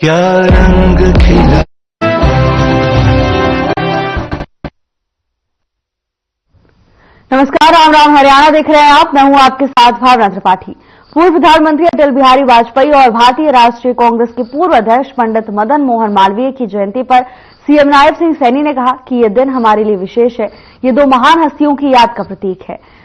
क्या रंग खिला। नमस्कार, राम राम। हरियाणा देख रहे हैं आप। मैं हूं आपके साथ भावना त्रिपाठी। पूर्व प्रधानमंत्री अटल बिहारी वाजपेयी और भारतीय राष्ट्रीय कांग्रेस के पूर्व अध्यक्ष पंडित मदन मोहन मालवीय की जयंती पर सीएम नायब सिंह सैनी ने कहा कि यह दिन हमारे लिए विशेष है। ये दो महान हस्तियों की याद का प्रतीक है।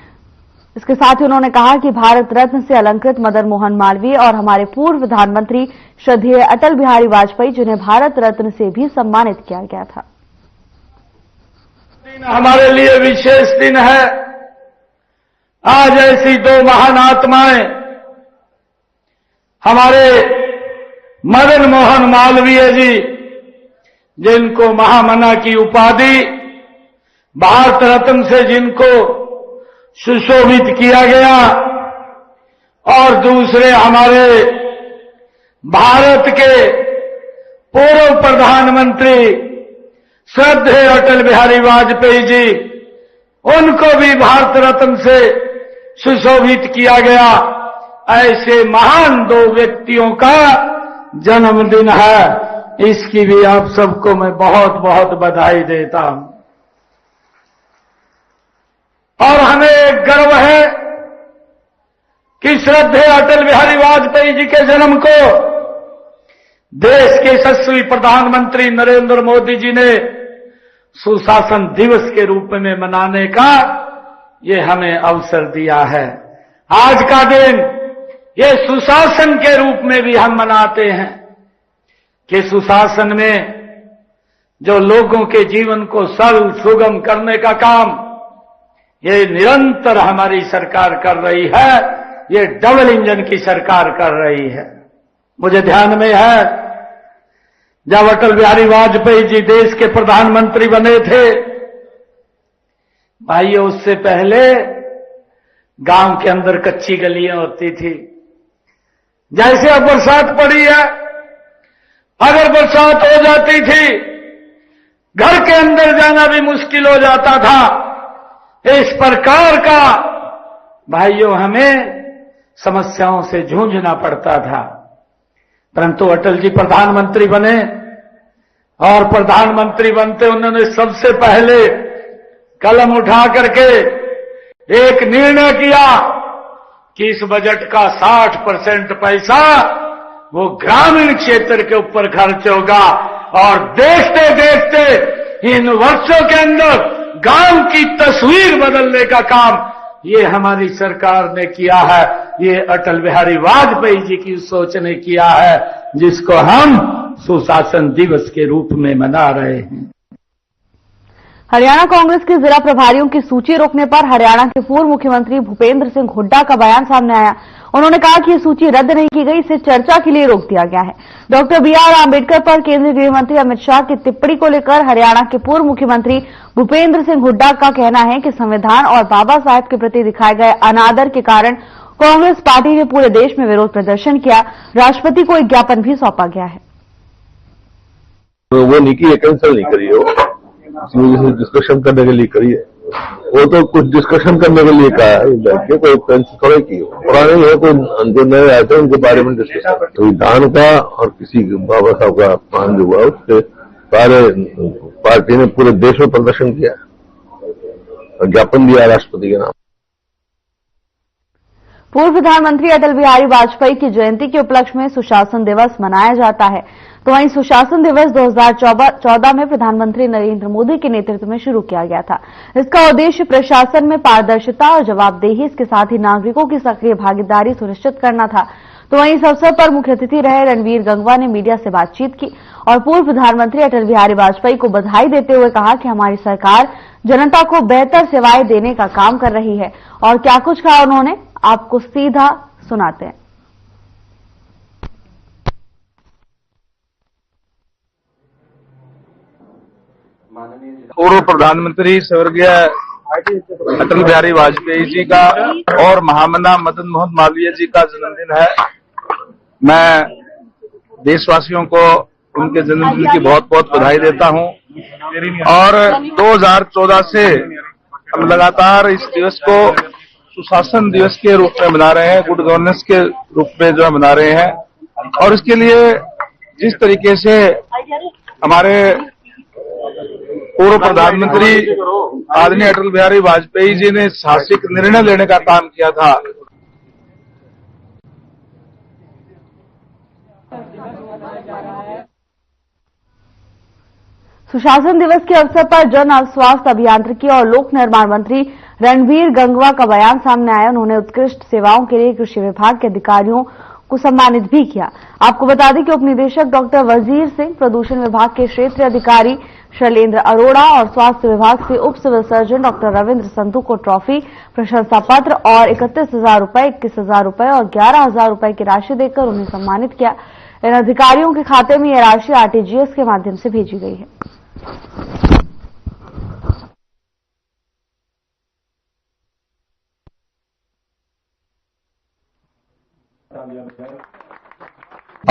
इसके साथ ही उन्होंने कहा कि भारत रत्न से अलंकृत मदन मोहन मालवीय और हमारे पूर्व प्रधानमंत्री श्रद्धेय अटल बिहारी वाजपेयी, जिन्हें भारत रत्न से भी सम्मानित किया गया था। हमारे लिए विशेष दिन है। आज ऐसी दो महान आत्माएं, हमारे मदन मोहन मालवीय जी, जिनको महामना की उपाधि, भारत रत्न से जिनको सुशोभित किया गया, और दूसरे हमारे भारत के पूर्व प्रधानमंत्री श्रद्धेय अटल बिहारी वाजपेयी जी, उनको भी भारत रत्न से सुशोभित किया गया। ऐसे महान दो व्यक्तियों का जन्मदिन है। इसकी भी आप सबको मैं बहुत बहुत बधाई देता हूं। और हमें एक गर्व है कि श्रद्धेय अटल बिहारी वाजपेयी जी के जन्म को देश के यशस्वी प्रधानमंत्री नरेंद्र मोदी जी ने सुशासन दिवस के रूप में मनाने का ये हमें अवसर दिया है। आज का दिन ये सुशासन के रूप में भी हम मनाते हैं कि सुशासन में जो लोगों के जीवन को सरल सुगम करने का काम ये निरंतर हमारी सरकार कर रही है। ये डबल इंजन की सरकार कर रही है। मुझे ध्यान में है, जब अटल बिहारी वाजपेयी जी देश के प्रधानमंत्री बने थे, भाइयों, उससे पहले गांव के अंदर कच्ची गलियां होती थी। जैसे अब बरसात पड़ी है, अगर बरसात हो जाती थी, घर के अंदर जाना भी मुश्किल हो जाता था। इस प्रकार का भाइयों हमें समस्याओं से जूझना पड़ता था। परंतु अटल जी प्रधानमंत्री बने और प्रधानमंत्री बनते उन्होंने सबसे पहले कलम उठा करके एक निर्णय किया कि इस बजट का 60% पैसा वो ग्रामीण क्षेत्र के ऊपर खर्च होगा। और देखते देखते इन वर्षों के अंदर गांव की तस्वीर बदलने का काम ये हमारी सरकार ने किया है। ये अटल बिहारी वाजपेयी जी की सोच ने किया है, जिसको हम सुशासन दिवस के रूप में मना रहे हैं। हरियाणा कांग्रेस के जिला प्रभारियों की सूची रोकने पर हरियाणा के पूर्व मुख्यमंत्री भूपेंद्र सिंह हुड्डा का बयान सामने आया। उन्होंने कहा कि ये सूची रद्द नहीं की गई, इसे चर्चा के लिए रोक दिया गया है। डॉक्टर BR आंबेडकर पर केंद्रीय गृह मंत्री अमित शाह की टिप्पणी को लेकर हरियाणा के पूर्व मुख्यमंत्री भूपेंद्र सिंह हुड्डा का कहना है कि संविधान और बाबा साहेब के प्रति दिखाए गए अनादर के कारण कांग्रेस पार्टी ने पूरे देश में विरोध प्रदर्शन किया। राष्ट्रपति को एक ज्ञापन भी सौंपा गया है। तो वो नहीं की, कैंसिल नहीं करी, इसी वजह से डिस्कशन करने के लिए करी है। वो तो कुछ डिस्कशन करने के लिए कहा है, कोई कैंसिल थोड़ा की हो। पुराने है कोई जो नए आए थे उनके बारे में डिस्कशन। संविधान का और किसी बाबा साहब का अपमान जो हुआ उससे सारे पार्टी ने पूरे देश में प्रदर्शन किया और ज्ञापन दिया राष्ट्रपति के नाम। पूर्व प्रधानमंत्री अटल बिहारी वाजपेयी की जयंती के उपलक्ष्य में सुशासन दिवस मनाया जाता है। तो वहीं सुशासन दिवस 2014 में प्रधानमंत्री नरेंद्र मोदी के नेतृत्व में शुरू किया गया था। इसका उद्देश्य प्रशासन में पारदर्शिता और जवाबदेही, इसके साथ ही नागरिकों की सक्रिय भागीदारी सुनिश्चित करना था। तो वहीं इस अवसर पर मुख्य अतिथि रहे रणवीर गंगवा ने मीडिया से बातचीत की और पूर्व प्रधानमंत्री अटल बिहारी वाजपेयी को बधाई देते हुए कहा कि हमारी सरकार जनता को बेहतर सेवाएं देने का काम कर रही है। और क्या कुछ कहा उन्होंने, आपको सीधा सुनाते हैं। पूर्व प्रधानमंत्री स्वर्गीय अटल बिहारी वाजपेयी जी का और महामना मदन मोहन मालवीय जी का जन्मदिन है। मैं देशवासियों को उनके जन्मदिन की बहुत बहुत बधाई देता हूं। और 2014 से हम लगातार इस दिवस को सुशासन दिवस के रूप में मना रहे हैं, गुड गवर्नेंस के रूप में जो मना रहे हैं। और इसके लिए जिस तरीके से हमारे पूर्व प्रधानमंत्री आदरणीय अटल बिहारी वाजपेयी जी ने साहसिक निर्णय लेने का काम किया था, सुशासन दिवस के अवसर पर जन स्वास्थ्य अभियांत्रिकी और लोक निर्माण मंत्री रणबीर गंगवा का बयान सामने आया। उन्होंने उत्कृष्ट सेवाओं के लिए कृषि विभाग के अधिकारियों को सम्मानित भी किया। आपको बता दें कि उपनिदेशक डॉक्टर वजीर सिंह, प्रदूषण विभाग के क्षेत्रीय अधिकारी शैलेंद्र अरोड़ा और स्वास्थ्य विभाग से उप civil surgeon doctor Ravindra Sandhu को ट्रॉफी, प्रशंसा पत्र और 31,000 रुपए, 21,000 रुपए और 11,000 रुपए की राशि देकर उन्हें सम्मानित किया। इन अधिकारियों के खाते में यह राशि आरटीजीएस के माध्यम से भेजी गई है।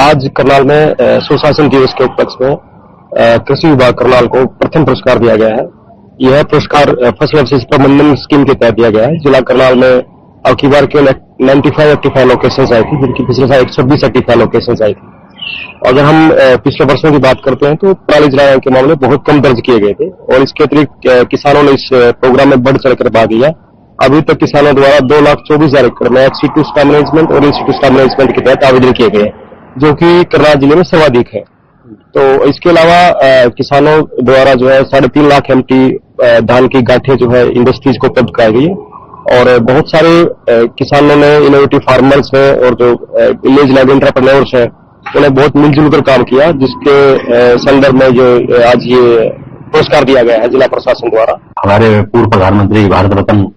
आज करनाल में सुशासन दिवस के उपलक्ष्य में कृषि विभाग करनाल को प्रथम पुरस्कार दिया गया है। यह पुरस्कार फसल अवशेष प्रबंधन स्कीम के तहत दिया गया है। जिला करनाल में अब की बार केवल 95 लोकेशन आई थी, जबकि पिछले साल 120 लोकेशन आई थी। अगर हम पिछले वर्षों की बात करते हैं तो 45 जिला के मामले बहुत कम दर्ज किए गए थे और इसके अतिरिक्त किसानों ने इस प्रोग्राम में बढ़ चढ़कर भाग लिया। अभी तक किसानों द्वारा 2,24,000 एकड़ में एक्सी2 स्टाफ मैनेजमेंट और इंस्टीट्यूट स्टाफ मैनेजमेंट के तहत आवेदन किए गए, जो कि करनाल जिले में सर्वाधिक है। तो इसके अलावा किसानों द्वारा जो है 3.5 लाख MT धान की गांठें जो है इंडस्ट्रीज को उपलब्ध कराई गई और बहुत सारे किसानों ने, इनोवेटिव फार्मर्स हैं और जो विलेज लेवल एंटरप्रेन्योर्स हैं, उन्हें बहुत मिलजुल कर काम किया, जिसके संदर्भ में जो आज ये पुरस्कार दिया गया है जिला प्रशासन द्वारा। हमारे पूर्व प्रधानमंत्री भारत रत्न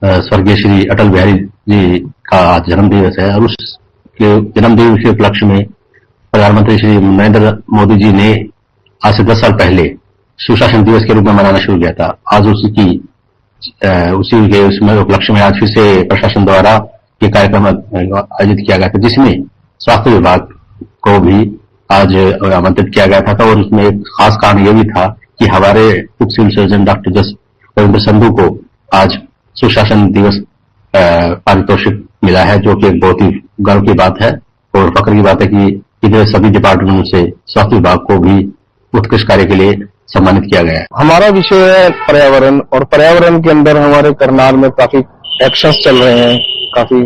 स्वर्गीय श्री अटल बिहारी जी का आज जन्मदिवस है और उसके जन्मदिवस के उपलक्ष्य में प्रधानमंत्री श्री नरेंद्र मोदी जी ने आज से 10 साल पहले सुशासन दिवस के रूप में मनाना शुरू किया था। आज उसी के उसमें उपलक्ष्य में आज फिर से प्रशासन द्वारा ये कार्यक्रम आयोजित किया गया था, जिसमें स्वास्थ्य विभाग को भी आज आमंत्रित किया गया था। और उसमें एक खास कारण यह भी था कि हमारे उप civil surgeon doctor Ravindra Sandhu को आज सुशासन दिवस पारितोषिक मिला है, जो कि एक बहुत ही गर्व की बात है और फक्र की बात है कि इधर सभी डिपार्टमेंट से स्वास्थ्य विभाग को भी उत्कृष्ट कार्य के लिए सम्मानित किया गया है। हमारा विषय है पर्यावरण और पर्यावरण के अंदर हमारे करनाल में काफी एक्शंस चल रहे हैं, काफी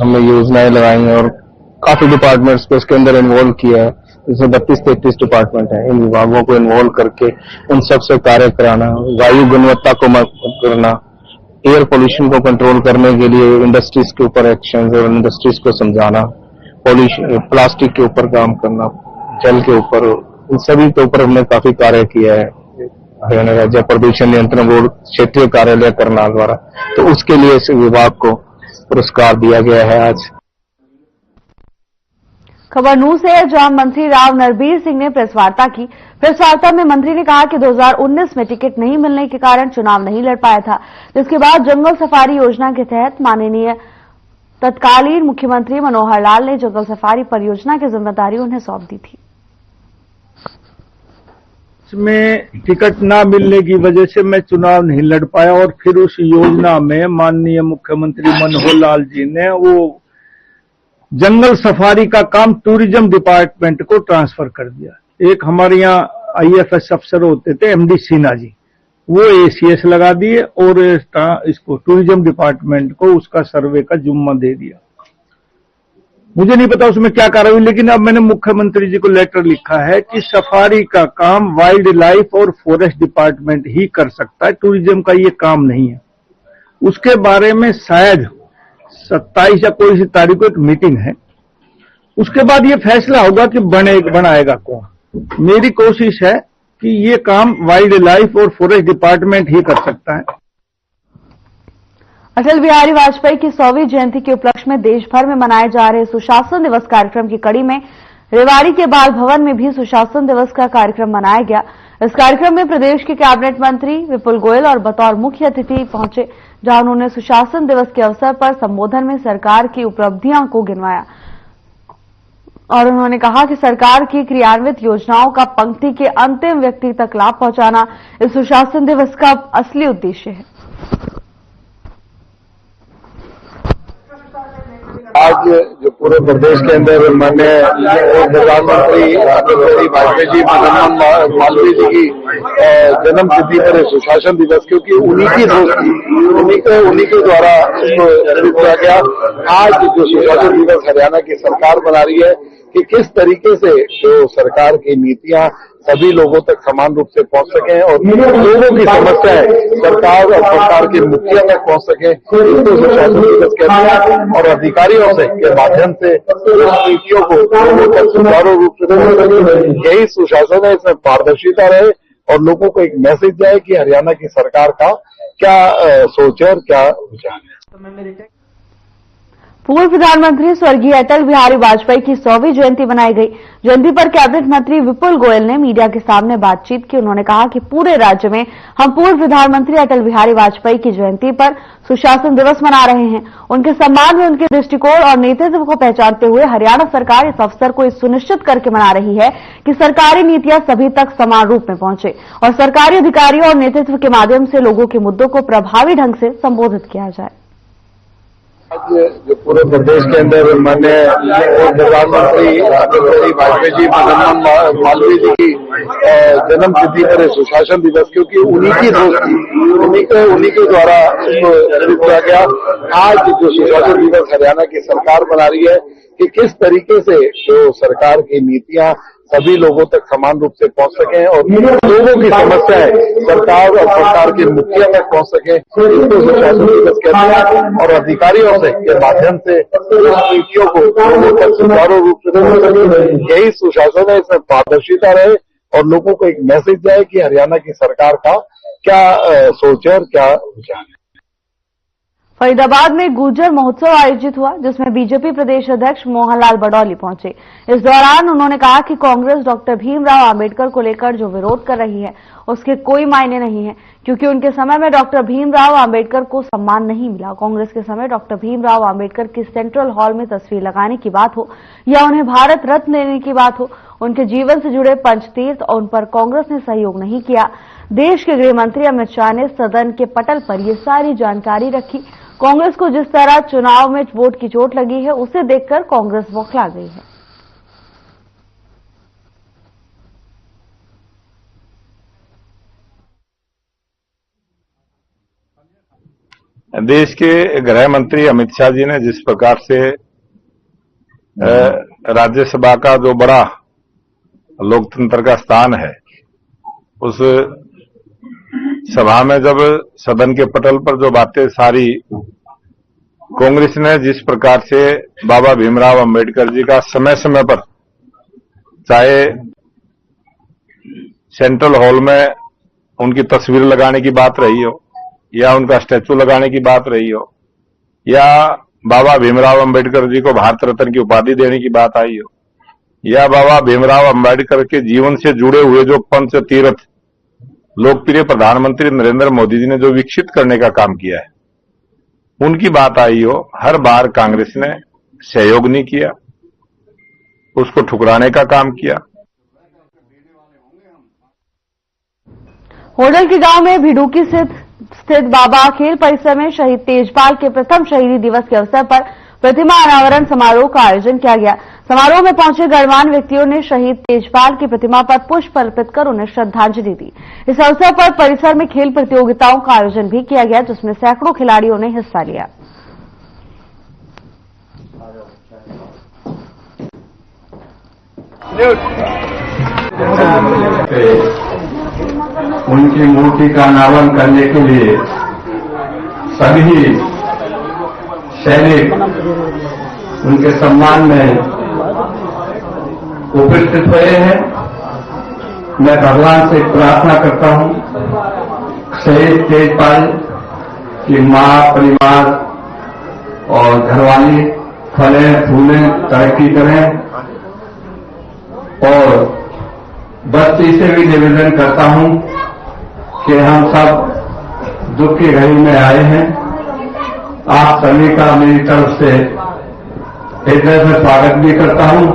हमने योजनाएं लगाई हैं और काफी डिपार्टमेंट्स को इसके अंदर इन्वॉल्व किया है। इसमें 32-33 डिपार्टमेंट है। इन विभागों को इन्वॉल्व करके उन सबसे कार्य कराना, वायु गुणवत्ता को करना, एयर पोल्यूशन को कंट्रोल करने के लिए इंडस्ट्रीज के ऊपर एक्शन और इंडस्ट्रीज को समझाना, प्लास्टिक के ऊपर काम करना, जल के ऊपर, इन सभी के ऊपर हमने काफी कार्य किया है। हरियाणा राज्य प्रदूषण नियंत्रण बोर्ड क्षेत्रीय कार्यालय करनाल द्वारा, तो उसके लिए इस विभाग को पुरस्कार दिया गया है आज। खबर नूह से है, जहां मंत्री राव नरबीर सिंह ने प्रेस वार्ता की। प्रेस वार्ता में मंत्री ने कहा कि 2019 में टिकट नहीं मिलने के कारण चुनाव नहीं लड़ पाया था, जिसके बाद जंगल सफारी योजना के तहत माननीय तत्कालीन मुख्यमंत्री मनोहर लाल ने जंगल सफारी परियोजना की जिम्मेदारी उन्हें सौंप दी थी। इसमें टिकट ना मिलने की वजह से मैं चुनाव नहीं लड़ पाया और फिर उस योजना में माननीय मुख्यमंत्री मनोहर लाल जी ने वो जंगल सफारी का काम टूरिज्म डिपार्टमेंट को ट्रांसफर कर दिया। एक हमारे यहाँ IFS अफसर होते थे MD सिन्हा जी, वो ACS लगा दिए और इसको टूरिज्म डिपार्टमेंट को उसका सर्वे का जुम्मा दे दिया। मुझे नहीं पता उसमें क्या कार्रवाई, लेकिन अब मैंने मुख्यमंत्री जी को लेटर लिखा है कि सफारी का काम वाइल्ड लाइफ और फॉरेस्ट डिपार्टमेंट ही कर सकता है, टूरिज्म का ये काम नहीं है। उसके बारे में शायद 27 या कोई सी तारीख को एक मीटिंग है, उसके बाद ये फैसला होगा कि बनाएगा कौन। मेरी कोशिश है कि ये काम वाइल्ड लाइफ और फॉरेस्ट डिपार्टमेंट ही कर सकता है। अटल बिहारी वाजपेयी की 100वीं जयंती के उपलक्ष्य में देश भर में मनाए जा रहे सुशासन दिवस कार्यक्रम की कड़ी में रेवाड़ी के बाल भवन में भी सुशासन दिवस का कार्यक्रम मनाया गया। इस कार्यक्रम में प्रदेश के कैबिनेट मंत्री विपुल गोयल और बतौर मुख्य अतिथि पहुंचे, जहां उन्होंने सुशासन दिवस के अवसर पर संबोधन में सरकार की उपलब्धियों को गिनवाया और उन्होंने कहा कि सरकार की क्रियान्वित योजनाओं का पंक्ति के अंतिम व्यक्ति तक लाभ पहुंचाना इस सुशासन दिवस का असली उद्देश्य है। आज जो पूरे प्रदेश के अंदर माननीय प्रधानमंत्री अटल बिहारी वाजपेयी जी, मदन मालवीय जी की जन्म तिथि पर सुशासन दिवस, क्योंकि उन्हीं की दोस्ती उन्हीं के द्वारा इसको शुरू किया गया। आज जो सुशासन दिवस हरियाणा की सरकार बना रही है कि किस तरीके से जो सरकार की नीतियां सभी लोगों तक समान रूप से पहुंच सकें और लोगों की समस्याएं सरकार और सरकार के मुखिया तक पहुंच सकें, इसको सुशासन दिवस कहते हैं। और अधिकारियों से के माध्यम से नीतियों को लोगों तक सुचारू रूप से पहुंच सके, यही सुशासन है। इसमें पारदर्शिता रहे और लोगों को एक मैसेज जाए कि हरियाणा की सरकार का क्या सोच है और क्या विचार है। पूर्व प्रधानमंत्री स्वर्गीय अटल बिहारी वाजपेयी की 100वीं जयंती मनाई गई। जयंती पर कैबिनेट मंत्री विपुल गोयल ने मीडिया के सामने बातचीत की। उन्होंने कहा कि पूरे राज्य में हम पूर्व प्रधानमंत्री अटल बिहारी वाजपेयी की जयंती पर सुशासन दिवस मना रहे हैं। उनके सम्मान में उनके दृष्टिकोण और नेतृत्व को पहचानते हुए हरियाणा सरकार इस अवसर को सुनिश्चित करके मना रही है कि सरकारी नीतियां सभी तक समान रूप में पहुंचे और सरकारी अधिकारियों और नेतृत्व के माध्यम से लोगों के मुद्दों को प्रभावी ढंग से संबोधित किया जाए। आज जो पूरे प्रदेश के अंदर माननीय प्रधानमंत्री अटल बिहारी वाजपेयी जी, मदन मालवीय जी की जन्म तिथि पर सुशासन दिवस, क्योंकि उन्हीं की दोस्ती उन्हीं के द्वारा इसको शुरू किया गया। आज जो सुशासन दिवस हरियाणा की सरकार बना रही है कि किस तरीके से जो सरकार की नीतियां सभी लोगों तक समान रूप से पहुंच सकें और लोगों की समस्याएं सरकार और सरकार के मुखिया तक पहुंच सके, इसको सुशासन दिवस कहते हैं। और अधिकारियों से के माध्यम से नीतियों को लोगों तक सुचारू रूप से पहुंच सके, यही सुशासन है। इसमें पारदर्शिता रहे और लोगों को एक मैसेज जाए कि हरियाणा की सरकार का क्या सोच है और क्या विचार है। फरीदाबाद में गुर्जर महोत्सव आयोजित हुआ, जिसमें बीजेपी प्रदेश अध्यक्ष मोहनलाल बडौली पहुंचे। इस दौरान उन्होंने कहा कि कांग्रेस डॉक्टर भीमराव आंबेडकर को लेकर जो विरोध कर रही है उसके कोई मायने नहीं है, क्योंकि उनके समय में डॉक्टर भीमराव आंबेडकर को सम्मान नहीं मिला। कांग्रेस के समय डॉक्टर भीमराव आंबेडकर की सेंट्रल हॉल में तस्वीर लगाने की बात हो या उन्हें भारत रत्न देने की बात हो, उनके जीवन से जुड़े पंचतीर्थ और उन पर कांग्रेस ने सहयोग नहीं किया। देश के गृह मंत्री अमित शाह ने सदन के पटल पर ये सारी जानकारी रखी। कांग्रेस को जिस तरह चुनाव में वोट की चोट लगी है, उसे देखकर कांग्रेस बौखला गई है। देश के गृह मंत्री अमित शाह जी ने जिस प्रकार से राज्यसभा का जो बड़ा लोकतंत्र का स्थान है, उस सभा में जब सदन के पटल पर जो बातें सारी कांग्रेस ने जिस प्रकार से बाबा भीमराव अंबेडकर जी का समय समय पर, चाहे सेंट्रल हॉल में उनकी तस्वीर लगाने की बात रही हो या उनका स्टैचू लगाने की बात रही हो या बाबा भीमराव अंबेडकर जी को भारत रत्न की उपाधि देने की बात आई हो या बाबा भीमराव अंबेडकर के जीवन से जुड़े हुए जो पंच तीर्थ लोकप्रिय प्रधानमंत्री नरेंद्र मोदी जी ने जो विकसित करने का काम किया है, उनकी बात आई हो, हर बार कांग्रेस ने सहयोग नहीं किया, उसको ठुकराने का काम किया। होडल के गांव में भिडूकी स्थित बाबा खेल परिसर में शहीद तेजपाल के प्रथम शहीदी दिवस के अवसर पर प्रतिमा अनावरण समारोह का आयोजन किया गया। समारोह में पहुंचे गणमान्य व्यक्तियों ने शहीद तेजपाल की प्रतिमा पर पुष्प अर्पित कर उन्हें श्रद्धांजलि दी। इस अवसर पर परिसर में खेल प्रतियोगिताओं का आयोजन भी किया गया, जिसमें सैकड़ों खिलाड़ियों ने हिस्सा लिया। उनकी मूर्ति का अनावरण करने के लिए सभी सैनिक उनके सम्मान में उपस्थित हुए हैं। मैं भगवान से प्रार्थना करता हूं, शहीद तेजपाल की मां, परिवार और घरवाली फले फूले तरक्की करें। और बस्ती से भी निवेदन करता हूं कि हम सब दुख की घड़ी में आए हैं, आप सभी का मेरी तरफ से हृदय से स्वागत भी करता हूं।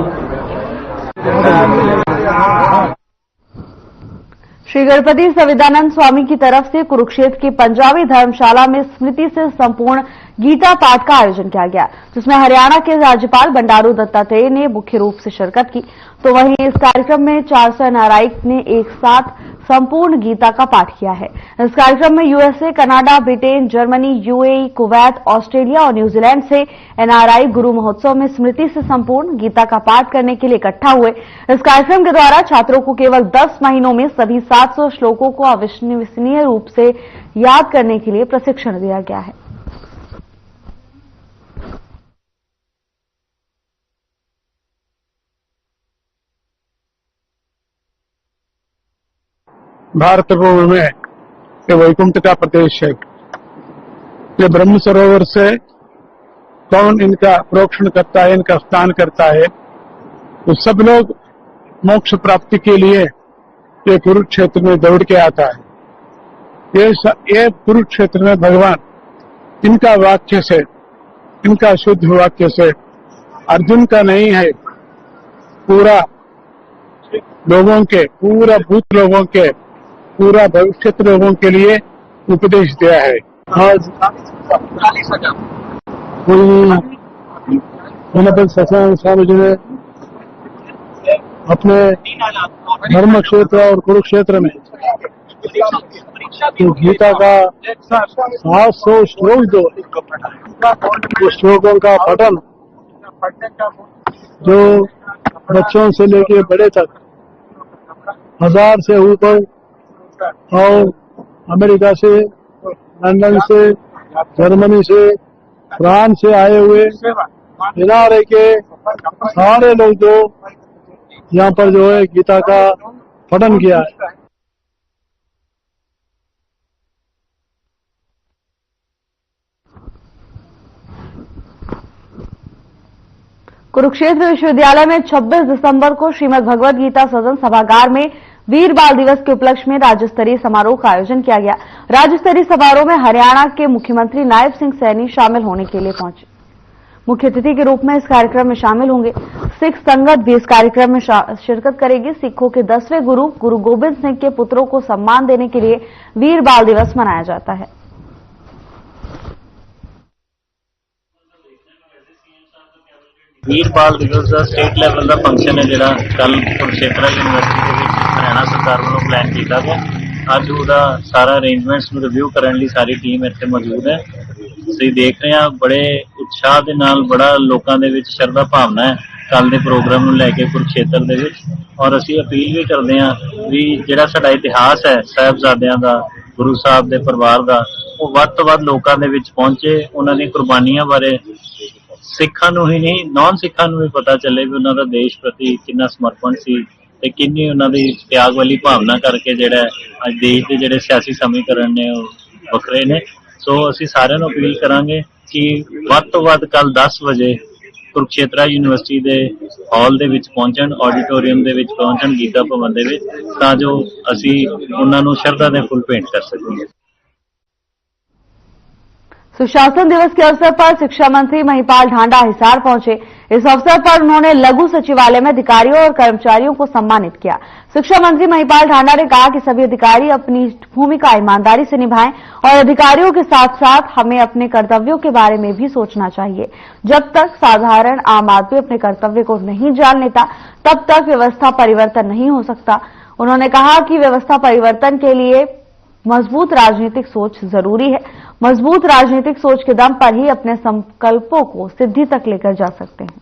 श्री गणपति संविदानंद स्वामी की तरफ से कुरुक्षेत्र की पंजाबी धर्मशाला में स्मृति से संपूर्ण गीता पाठ का आयोजन किया गया, जिसमें हरियाणा के राज्यपाल बंडारू दत्तात्रेय ने मुख्य रूप से शिरकत की। तो वहीं इस कार्यक्रम में 400 एनआरआई ने एक साथ संपूर्ण गीता का पाठ किया है। इस कार्यक्रम में USA, Canada, Britain, Germany, UAE, Kuwait, Australia और न्यूजीलैंड से एनआरआई गुरु महोत्सव में स्मृति से संपूर्ण गीता का पाठ करने के लिए इकट्ठा हुए। इस कार्यक्रम के द्वारा छात्रों को केवल 10 महीनों में सभी 700 श्लोकों को अविश्वसनीय रूप से याद करने के लिए प्रशिक्षण दिया गया है। भारत भूमि में ये वैकुंठ का प्रदेश है। ये ब्रह्म सरोवर से कौन इनका प्रोक्षण करता है, इनका स्नान करता है, तो सब लोग मोक्ष प्राप्ति के लिए ये कुरुक्षेत्र में दौड़ के आता है। ये कुरुक्षेत्र में भगवान इनका वाक्य से, इनका शुद्ध वाक्य से, अर्जुन का नहीं है, पूरा लोगों के, पूरा भूत लोगों के, पूरा भविष्यत लोगों के लिए उपदेश दिया है। आज सत्यानंद स्वामी जी ने अपने धर्म क्षेत्र और कुरुक्षेत्र में तो गीता का 700 श्लोक जो श्लोकों का पठन जो बच्चों से लेके बड़े तक 1000 से ऊपर और अमेरिका से, लंदन से, जर्मनी से, फ्रांस से आए हुए एनआरआई के सारे लोग जो यहाँ पर जो है गीता का पठन किया है। कुरुक्षेत्र विश्वविद्यालय में 26 दिसंबर को श्रीमद् भगवद गीता सदन सभागार में वीर बाल दिवस के उपलक्ष्य में राज्य स्तरीय समारोह का आयोजन किया गया। राज्य स्तरीय समारोह में हरियाणा के मुख्यमंत्री नायब सिंह सैनी शामिल होने के लिए पहुंचे। मुख्य अतिथि के रूप में इस कार्यक्रम में शामिल होंगे। सिख संगत भी इस कार्यक्रम में शिरकत करेगी। सिखों के 10वें गुरु गुरु गोबिंद सिंह के पुत्रों को सम्मान देने के लिए वीर बाल दिवस मनाया जाता है। वीर बाल दिवस का स्टेट लैवल का फंक्शन है जिहड़ा कल कुरुक्षेत्र यूनिवर्सिटी के हरियाणा सरकार वालों प्लान किया गया। अज उसका सारा अरेंजमेंट्स में रिव्यू करने की सारी टीम इत्थे मौजूद है। तुसीं देख रहे हैं बड़े उत्साह के नाल बड़ा लोगों के विच शरधा भावना है कल के प्रोग्राम नूं लैके कुरुक्षेत्र दे विच। और असीं अपील भी करते हैं भी जिहड़ा साडा इतिहास है साहिबजादियां दा, गुरु साहब के परिवार का, वो वध तो वध लोगों के विच पहुंचे, उन्हां दी कुर्बानियां बारे सिखां नूं ही नहीं नॉन सिखां नूं भी पता चले भी उन्हां दा देश प्रति कितना समर्पण सी ते किन्नी उन्हां दी त्याग वाली भावना करके जिहड़ा अज देश के जिहड़े सियासी समीकरण ने वखरे ने। सो असीं सारिआं नूं अपील करांगे कि वध तो वध कल 10 वजे कुरुक्षेत्र यूनिवर्सिटी के हॉल दे विच पहुंचण, ऑडिटोरीयम दे विच पहुंचण, गीता भवन दे विच, तां जो असीं उन्हां नूं शरधा दे फुल भेंट कर सकीए। सुशासन दिवस के अवसर पर शिक्षा मंत्री महिपाल ढांडा हिसार पहुंचे। इस अवसर पर उन्होंने लघु सचिवालय में अधिकारियों और कर्मचारियों को सम्मानित किया। शिक्षा मंत्री महिपाल ढांडा ने कहा कि सभी अधिकारी अपनी भूमिका ईमानदारी से निभाएं और अधिकारियों के साथ साथ हमें अपने कर्तव्यों के बारे में भी सोचना चाहिए। जब तक साधारण आम आदमी अपने कर्तव्य को नहीं जान लेता तब तक व्यवस्था परिवर्तन नहीं हो सकता। उन्होंने कहा कि व्यवस्था परिवर्तन के लिए मजबूत राजनीतिक सोच जरूरी है। मजबूत राजनीतिक सोच के दम पर ही अपने संकल्पों को सिद्धि तक लेकर जा सकते हैं।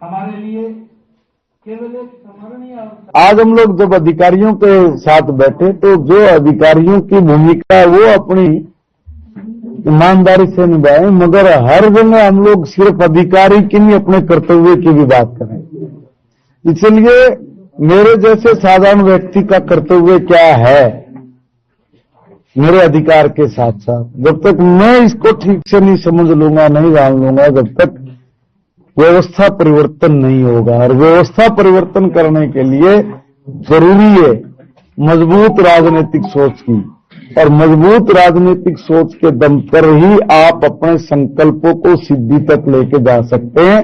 हमारे लिए केवल एक स्मरणीय आज हम लोग जब अधिकारियों के साथ बैठे तो जो अधिकारियों की भूमिका है वो अपनी ईमानदारी से निभाएं, मगर हर जगह हम लोग सिर्फ अधिकारी की नहीं अपने कर्तव्य की भी बात करें। इसलिए मेरे जैसे साधारण व्यक्ति का कर्तव्य क्या है मेरे अधिकार के साथ साथ, जब तक मैं इसको ठीक से नहीं समझ लूंगा, नहीं जान लूंगा, जब तक व्यवस्था परिवर्तन नहीं होगा। और व्यवस्था परिवर्तन करने के लिए जरूरी है मजबूत राजनीतिक सोच की, और मजबूत राजनीतिक सोच के दम पर ही आप अपने संकल्पों को सिद्धि तक लेके जा सकते हैं।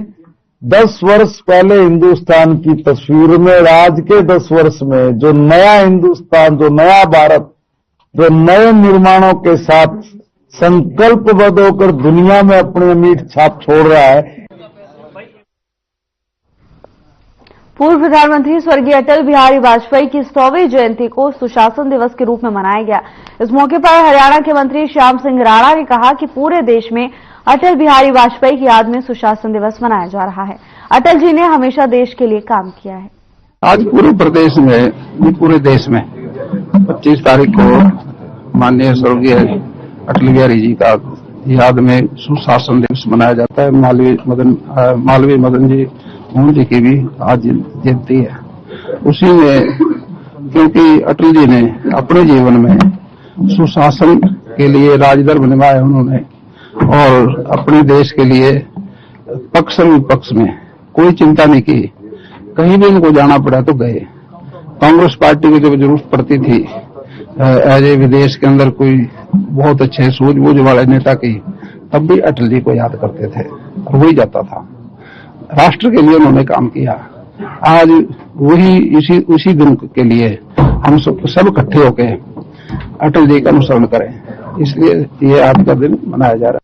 10 वर्ष पहले हिंदुस्तान की तस्वीर में और आज के 10 वर्ष में जो नया हिंदुस्तान, जो नया भारत, जो नए निर्माणों के साथ संकल्पबद्ध होकर दुनिया में अपनी अमिट छाप छोड़ रहा है। पूर्व प्रधानमंत्री स्वर्गीय अटल बिहारी वाजपेयी की 100वीं जयंती को सुशासन दिवस के रूप में मनाया गया। इस मौके पर हरियाणा के मंत्री श्याम सिंह राणा ने कहा कि पूरे देश में अटल बिहारी वाजपेयी की याद में सुशासन दिवस मनाया जा रहा है। अटल जी ने हमेशा देश के लिए काम किया है। आज पूरे देश में 25 तारीख को माननीय स्वर्गीय अटल बिहारी जी का याद में सुशासन दिवस मनाया जाता है। मालवीय मदन जी मोहन जी की भी आज जयंती है। उसी में क्योंकि अटल जी ने अपने जीवन में सुशासन के लिए राजधर्म निभाया उन्होंने, और अपने देश के लिए पक्ष और विपक्ष में कोई चिंता नहीं की। कहीं भी इनको जाना पड़ा तो गए। कांग्रेस पार्टी की जब जरूरत पड़ती थी एज ए विदेश के अंदर कोई बहुत अच्छे सूझबूझ वाले नेता की, तब भी अटल जी को याद करते थे और वही जाता था। राष्ट्र के लिए उन्होंने काम किया। आज वही उसी दिन के लिए हम सब इकट्ठे होकर अटल जी का अनुसरण करें, इसलिए ये आज का दिन मनाया जा रहा है।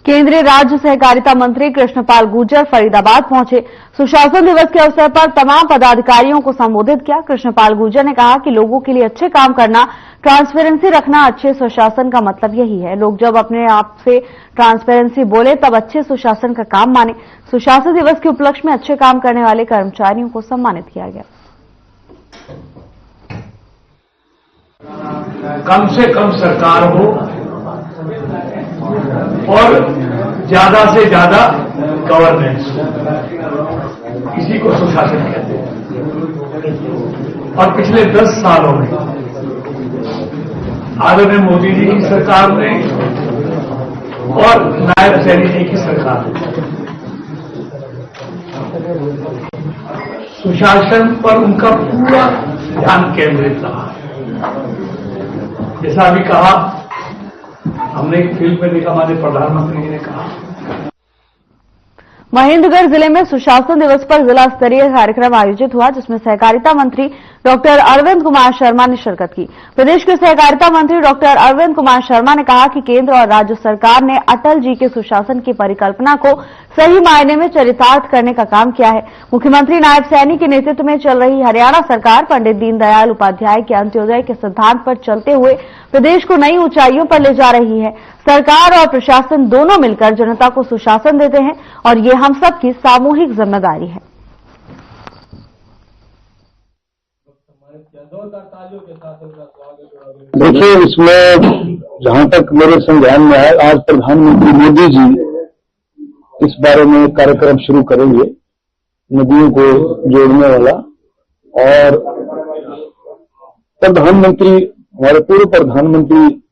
केंद्रीय राज्य सहकारिता मंत्री कृष्णपाल गुर्जर फरीदाबाद पहुंचे। सुशासन दिवस के अवसर पर तमाम पदाधिकारियों को संबोधित किया। कृष्णपाल गुर्जर ने कहा कि लोगों के लिए अच्छे काम करना, ट्रांसपेरेंसी रखना अच्छे सुशासन का मतलब यही है। लोग जब अपने आप से ट्रांसपेरेंसी बोले तब अच्छे सुशासन का काम माने। सुशासन दिवस के उपलक्ष्य में अच्छे काम करने वाले कर्मचारियों को सम्मानित किया गया। कम से कम सरकार हो और ज्यादा से ज्यादा गवर्नेंस, इसी को सुशासन कहते हैं। और पिछले 10 सालों में आदरणीय मोदी जी की सरकार ने और नायब सैनी जी की सरकार ने सुशासन पर उनका पूरा ध्यान केंद्रित रहा। जैसा अभी कहा, हमने एक फिल्म में देखा, हमारे प्रधानमंत्री जी ने कहा। महेंद्रगढ़ जिले में सुशासन दिवस पर जिला स्तरीय कार्यक्रम आयोजित हुआ, जिसमें सहकारिता मंत्री डॉक्टर अरविंद कुमार शर्मा ने शिरकत की। प्रदेश के सहकारिता मंत्री डॉक्टर अरविंद कुमार शर्मा ने कहा कि केंद्र और राज्य सरकार ने अटल जी के सुशासन की परिकल्पना को सही मायने में चरितार्थ करने का काम किया है। मुख्यमंत्री नायब सैनी के नेतृत्व में चल रही हरियाणा सरकार पंडित दीनदयाल उपाध्याय के अंत्योदय के सिद्धांत पर चलते हुए प्रदेश को नई ऊंचाइयों पर ले जा रही है। सरकार और प्रशासन दोनों मिलकर जनता को सुशासन देते हैं और ये हम सबकी सामूहिक जिम्मेदारी है। देखिए, इसमें जहां तक मेरे संज्ञान में है, आज प्रधानमंत्री मोदी जी इस बारे में एक कार्यक्रम शुरू करेंगे नदियों को जोड़ने वाला। और प्रधानमंत्री, हमारे पूर्व प्रधानमंत्री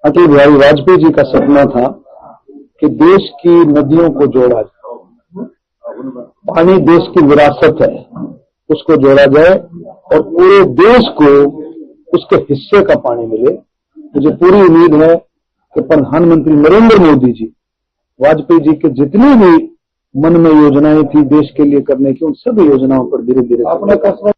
अटल बिहारी वाजपेयी जी का सपना था कि देश की नदियों को जोड़ा जाए। पानी देश की विरासत है, उसको जोड़ा जाए और पूरे देश को उसके हिस्से का पानी मिले। मुझे पूरी उम्मीद है कि प्रधानमंत्री नरेंद्र मोदी जी, वाजपेयी जी के जितनी भी मन में योजनाएं थी देश के लिए करने की, उन सभी योजनाओं पर धीरे धीरे अपना कसरत।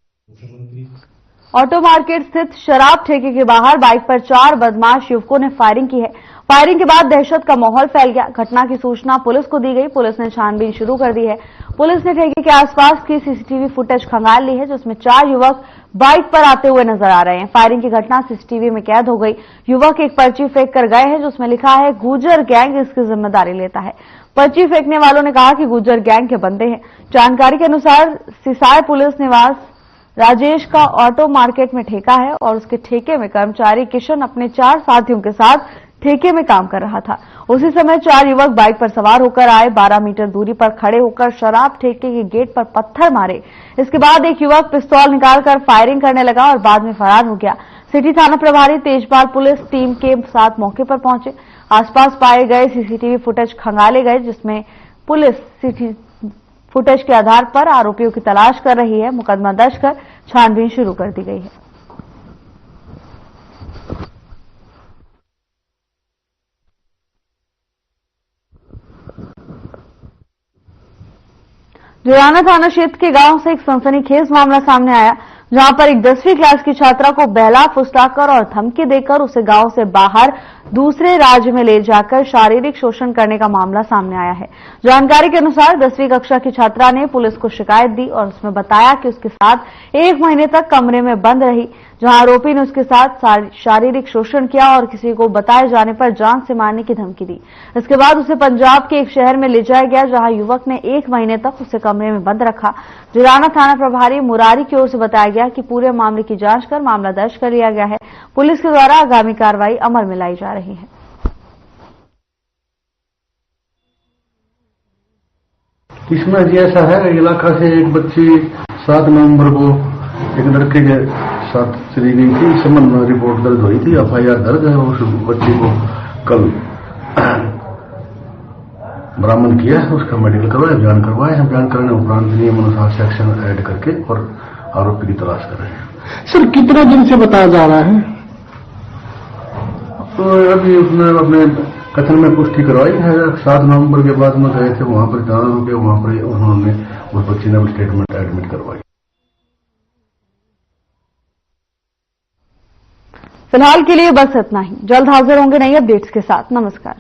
ऑटो मार्केट स्थित शराब ठेके के बाहर बाइक पर 4 बदमाश युवकों ने फायरिंग की है। फायरिंग के बाद दहशत का माहौल फैल गया। घटना की सूचना पुलिस को दी गई। पुलिस ने छानबीन शुरू कर दी है। पुलिस ने ठेके के आसपास की सीसीटीवी फुटेज खंगाल ली है, जिसमें 4 युवक बाइक पर आते हुए नजर आ रहे हैं। फायरिंग की घटना सीसीटीवी में कैद हो गई। युवक एक पर्ची फेंक कर गए हैं, जिसमें लिखा है गुर्जर गैंग इसकी जिम्मेदारी लेता है। पर्ची फेंकने वालों ने कहा कि गुर्जर गैंग के बंदे हैं। जानकारी के अनुसार सिसाई पुलिस निवास राजेश का ऑटो मार्केट में ठेका है और उसके ठेके में कर्मचारी किशन अपने 4 साथियों के साथ ठेके में काम कर रहा था। उसी समय 4 युवक बाइक पर सवार होकर आए। 12 मीटर दूरी पर खड़े होकर शराब ठेके के गेट पर पत्थर मारे। इसके बाद एक युवक पिस्तौल निकालकर फायरिंग करने लगा और बाद में फरार हो गया। सिटी थाना प्रभारी तेजपाल पुलिस टीम के साथ मौके पर पहुंचे। आसपास पाए गए सीसीटीवी फुटेज खंगाले गए, जिसमें पुलिस फुटेज के आधार पर आरोपियों की तलाश कर रही है। मुकदमा दर्ज कर छानबीन शुरू कर दी गई है। जुराना थाना क्षेत्र के गांव से एक सनसनीखेज मामला सामने आया, जहां पर एक 10वीं क्लास की छात्रा को बहला फुसलाकर और धमकी देकर उसे गांव से बाहर दूसरे राज्य में ले जाकर शारीरिक शोषण करने का मामला सामने आया है। जानकारी के अनुसार 10वीं कक्षा की छात्रा ने पुलिस को शिकायत दी और उसमें बताया कि उसके साथ 1 महीने तक कमरे में बंद रही, जहां आरोपी ने उसके साथ शारीरिक शोषण किया और किसी को बताए जाने पर जान से मारने की धमकी दी। इसके बाद उसे पंजाब के एक शहर में ले जाया गया, जहां युवक ने 1 महीने तक उसे कमरे में बंद रखा। जुराना थाना प्रभारी मुरारी की ओर से बताया गया कि पूरे मामले की जांच कर मामला दर्ज कर लिया गया है। पुलिस के द्वारा आगामी कार्रवाई अमल में लाई जा रही है। इसमें जी ऐसा है, इलाका से एक बच्ची 7 नवंबर को एक लड़के के साथ चली गई थी। इस संबंध में रिपोर्ट दर्ज हुई थी, FIR दर्ज है। उस बच्ची को कल बरामद किया है, उसका मेडिकल करवाया, बयान करवाया है। बयान करने उपरांत नियमानुसार सेक्शन ऐड करके और आरोपी की तलाश कर रहे हैं। सर कितने दिन से बताया जा रहा है? तो अभी उसने अपने कथन में पुष्टि करवाई है। 7 नवंबर के बाद में गए थे वहां पर, जाना रुके, वहां पर उन्होंने उस बच्ची ने स्टेटमेंट एडमिट करवाई। फिलहाल के लिए बस इतना ही। जल्द हाजिर होंगे नई अपडेट्स के साथ। नमस्कार।